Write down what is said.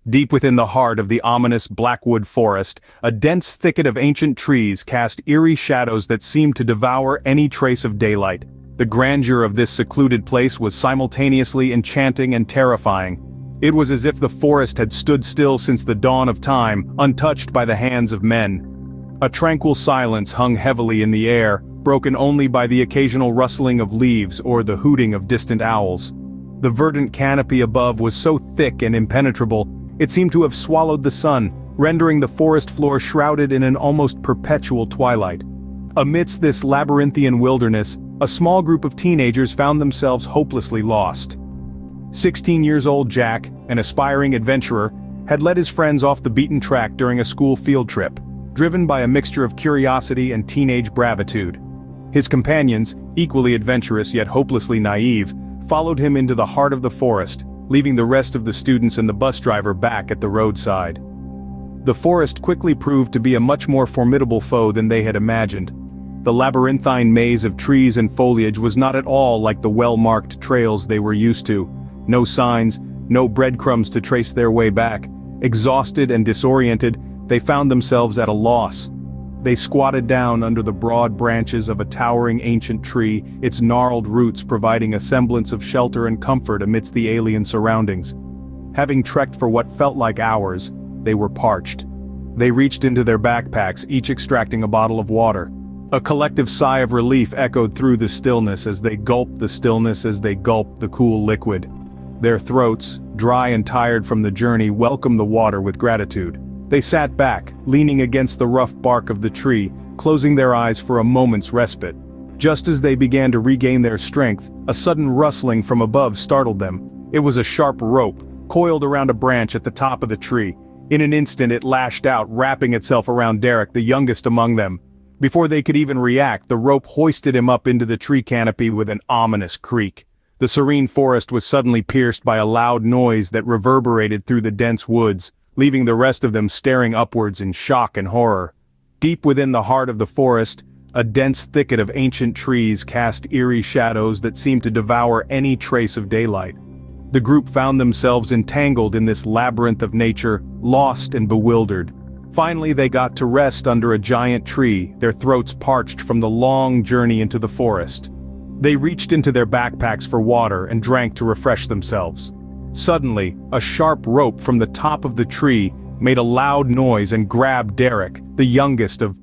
Deep within the heart of the ominous Blackwood forest, a dense thicket of ancient trees cast eerie shadows that seemed to devour any trace of daylight. The grandeur of this secluded place was simultaneously enchanting and terrifying. It was as if the forest had stood still since the dawn of time, untouched by the hands of men. A tranquil silence hung heavily in the air, broken only by the occasional rustling of leaves or the hooting of distant owls. The verdant canopy above was so thick and impenetrable, it seemed to have swallowed the sun, rendering the forest floor shrouded in an almost perpetual twilight. Amidst this labyrinthian wilderness, a small group of teenagers found themselves hopelessly lost. 16-year-old Jack, an aspiring adventurer, had led his friends off the beaten track during a school field trip, driven by a mixture of curiosity and teenage bravado. His companions, equally adventurous yet hopelessly naive, followed him into the heart of the forest, leaving the rest of the students and the bus driver back at the roadside. The forest quickly proved to be a much more formidable foe than they had imagined. The labyrinthine maze of trees and foliage was not at all like the well-marked trails they were used to. No signs, no breadcrumbs to trace their way back. Exhausted and disoriented, they found themselves at a loss. They squatted down under the broad branches of a towering ancient tree, its gnarled roots providing a semblance of shelter and comfort amidst the alien surroundings. Having trekked for what felt like hours, they were parched. They reached into their backpacks, each extracting a bottle of water. A collective sigh of relief echoed through the stillness as they gulped the cool liquid. Their throats, dry and tired from the journey, welcomed the water with gratitude. They sat back, leaning against the rough bark of the tree, closing their eyes for a moment's respite. Just as they began to regain their strength, a sudden rustling from above startled them. It was a sharp rope, coiled around a branch at the top of the tree. In an instant it lashed out, wrapping itself around Derek, the youngest among them. Before they could even react, the rope hoisted him up into the tree canopy with an ominous creak. The serene forest was suddenly pierced by a loud noise that reverberated through the dense woods, leaving the rest of them staring upwards in shock and horror. Deep within the heart of the forest, a dense thicket of ancient trees cast eerie shadows that seemed to devour any trace of daylight. The group found themselves entangled in this labyrinth of nature, lost and bewildered. Finally they got to rest under a giant tree, their throats parched from the long journey into the forest. They reached into their backpacks for water and drank to refresh themselves. Suddenly, a sharp rope from the top of the tree made a loud noise and grabbed Derek, the youngest of